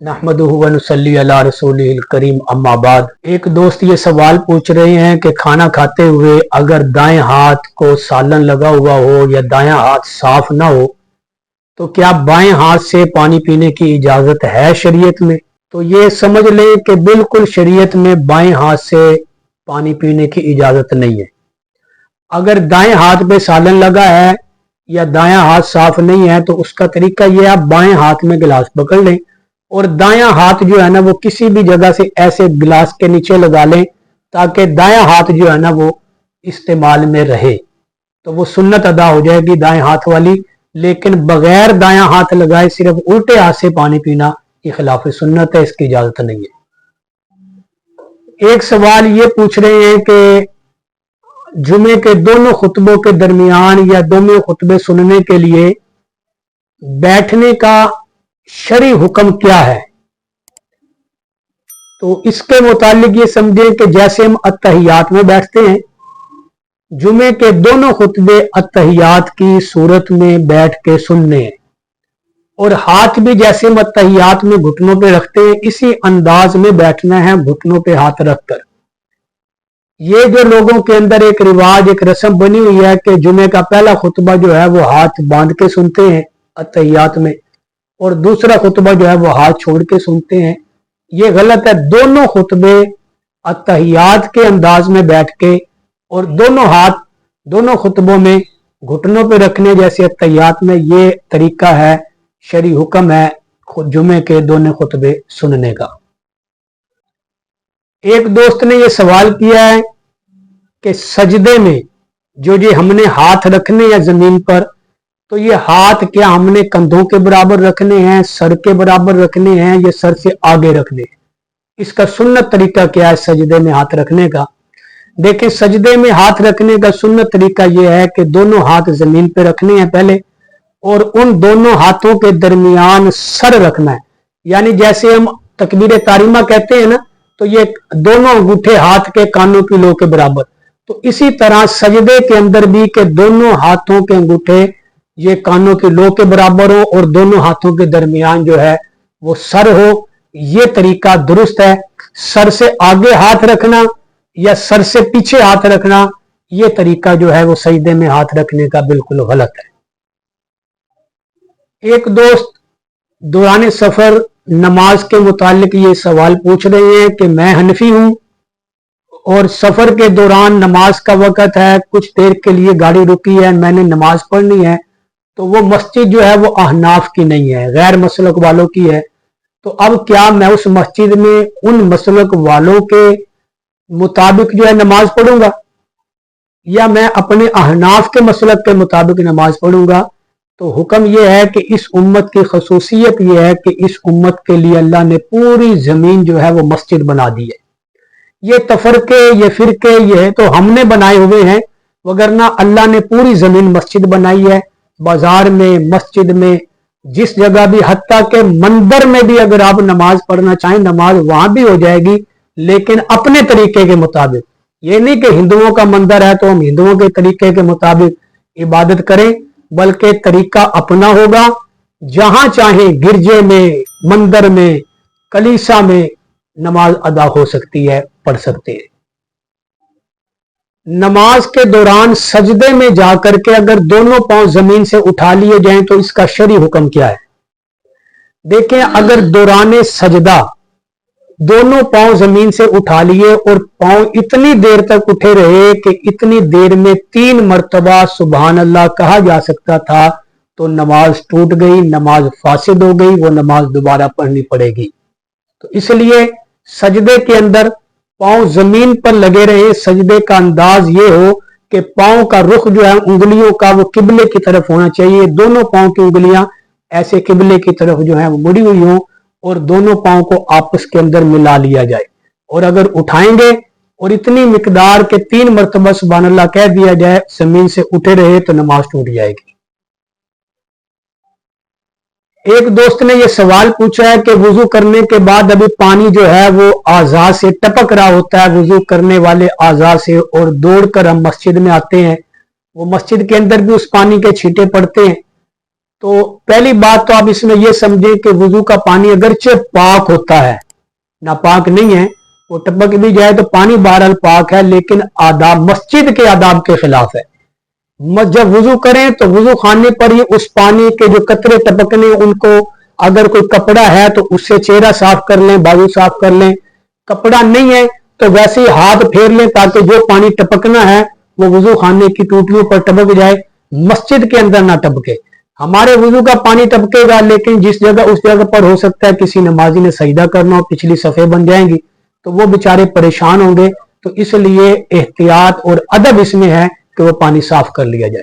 नहमदुहु व नुसल्ली अला रसूलिहिल करीम अम्मा बाद। एक दोस्त ये सवाल पूछ रहे हैं कि खाना खाते हुए अगर दाएं हाथ को सालन लगा हुआ हो या दायां हाथ साफ ना हो तो क्या बाएं हाथ से पानी पीने की इजाजत है शरीयत में? तो ये समझ लें कि बिल्कुल शरीयत में बाएं हाथ से पानी पीने की इजाजत नहीं है। अगर दाएं हाथ पे सालन लगा है या दायां हाथ साफ नहीं है तो उसका तरीका ये है, आप बाएं हाथ में गिलास पकड़ लें और दायां हाथ जो है ना वो किसी भी जगह से ऐसे गिलास के नीचे लगा लें ताकि दायां हाथ जो है ना वो इस्तेमाल में रहे, तो वो सुन्नत अदा हो जाएगी दाएं हाथ वाली। लेकिन बगैर दायां हाथ लगाए सिर्फ उल्टे हाथ से पानी पीना ये खिलाफ सुन्नत है, इसकी इजाजत नहीं है। एक सवाल ये पूछ रहे हैं कि जुमे के दोनों खुतबों के दरमियान या दोनों खुतबे सुनने के लिए बैठने का शरई हुक्म क्या है? तो इसके मुतालिक ये समझें कि जैसे हम अत्तहियात में बैठते हैं, जुमे के दोनों खुतबे अत्तहियात की सूरत में बैठ के सुनने हैं और हाथ भी जैसे हम अत्तहियात में घुटनों पे रखते हैं इसी अंदाज में बैठना है, घुटनों पे हाथ रखकर। ये जो लोगों के अंदर एक रिवाज, एक रस्म बनी हुई है कि जुमे का पहला खुतबा जो है वो हाथ बांध के सुनते हैं अत्तहियात में और दूसरा खुतबा जो है वो हाथ छोड़ के सुनते हैं, ये गलत है। दोनों खुतबे अत्तहियात के अंदाज में बैठ के और दोनों हाथ दोनों खुतबों में घुटनों पे रखने जैसे अत्तहियात में, ये तरीका है, शरई हुक्म है जुमे के दोनों खुतबे सुनने का। एक दोस्त ने ये सवाल किया है कि सजदे में जो ये हमने हाथ रखने या जमीन पर, तो ये हाथ क्या हमने कंधों के बराबर रखने हैं, सर के बराबर रखने हैं या सर से आगे रखने हैं? इसका सुन्नत तरीका क्या है सजदे में हाथ रखने का? देखिए, सजदे में हाथ रखने का सुन्नत तरीका यह है कि दोनों हाथ जमीन पे रखने हैं पहले और उन दोनों हाथों के दरमियान सर रखना है। यानी जैसे हम तकबीर तारीमा कहते हैं ना, तो ये दोनों अंगूठे हाथ के कानों की लो के बराबर, तो इसी तरह सजदे के अंदर भी के दोनों हाथों के अंगूठे ये कानों की लो के बराबर हो और दोनों हाथों के दरमियान जो है वो सर हो, ये तरीका दुरुस्त है। सर से आगे हाथ रखना या सर से पीछे हाथ रखना, ये तरीका जो है वो सजदे में हाथ रखने का बिल्कुल गलत है। एक दोस्त दौरान सफर नमाज के मुतालिक ये सवाल पूछ रहे हैं कि मैं हनफी हूं और सफर के दौरान नमाज का वक्त है, कुछ देर के लिए गाड़ी रुकी है, मैंने नमाज पढ़नी है, तो वो मस्जिद जो है वो अहनाफ की नहीं है, गैर मसलक वालों की है। तो अब क्या मैं उस मस्जिद में उन मसलक वालों के मुताबिक जो है नमाज पढ़ूंगा या मैं अपने अहनाफ के मसलक के मुताबिक नमाज पढ़ूंगा? तो हुक्म यह है कि इस उम्मत की खसूसियत यह है कि इस उम्मत के लिए अल्लाह ने पूरी जमीन जो है वो मस्जिद बना दी है। ये तफरके, ये फिरके, ये तो हमने बनाए हुए हैं, वगरना अल्लाह ने पूरी जमीन मस्जिद बनाई है। बाजार में, मस्जिद में, जिस जगह भी, हत्ता के मंदिर में भी अगर आप नमाज पढ़ना चाहें नमाज वहां भी हो जाएगी, लेकिन अपने तरीके के मुताबिक। ये नहीं कि हिंदुओं का मंदिर है तो हम हिंदुओं के तरीके के मुताबिक इबादत करें, बल्कि तरीका अपना होगा। जहां चाहे गिरजे में, मंदिर में, कलीसा में नमाज अदा हो सकती है, पढ़ सकते हैं। नमाज के दौरान सजदे में जाकर के अगर दोनों पांव जमीन से उठा लिए जाएं तो इसका शरई हुक्म क्या है? देखें, अगर दौरान सजदा दोनों पांव जमीन से उठा लिए और पांव इतनी देर तक उठे रहे कि इतनी देर में 3 मर्तबा सुभान अल्लाह कहा जा सकता था, तो नमाज टूट गई, नमाज फासिद हो गई, वो नमाज दोबारा पढ़नी पड़ेगी। तो इसलिए सजदे के अंदर पांव जमीन पर लगे रहे, सजदे का अंदाज ये हो कि पांव का रुख जो है उंगलियों का वो किबले की तरफ होना चाहिए, दोनों पांव की उंगलियां ऐसे किबले की तरफ जो है वो मुड़ी हुई हो और दोनों पांव को आपस के अंदर मिला लिया जाए। और अगर उठाएंगे और इतनी मिकदार के 3 मरतबा सुभान अल्लाह कह दिया जाए, जमीन से उठे रहे, तो नमाज टूट जाएगी। एक दोस्त ने यह सवाल पूछा है कि वुजू करने के बाद अभी पानी जो है वो आज़ा से टपक रहा होता है, वुजू करने वाले आज़ा से, और दौड़कर हम मस्जिद में आते हैं, वो मस्जिद के अंदर भी उस पानी के छींटे पड़ते हैं, तो पहली बात तो आप इसमें यह समझें कि वुजू का पानी अगरचे पाक होता है, नापाक नहीं है, वो टपक भी जाए तो पानी बहरहाल पाक है, लेकिन आदाब मस्जिद के आदाब के खिलाफ है। जब वुजू करें तो वुजू खाने पर ही उस पानी के जो कतरे टपकने, उनको अगर कोई कपड़ा है तो उससे चेहरा साफ कर लें, बाजू साफ कर लें। कपड़ा नहीं है तो वैसे ही हाथ फेर लें ताकि जो पानी टपकना है वो वुजू खाने की टूटियों पर टपक जाए, मस्जिद के अंदर ना टपके। हमारे वुजू का पानी टपकेगा, लेकिन जिस जगह उस जगह पर हो सकता है किसी नमाजी ने सजदा करना हो, पिछली सफ़े बन जाएंगी तो वो बेचारे परेशान होंगे। तो इसलिए एहतियात और अदब इसमें है कि वो पानी साफ कर लिया जाए।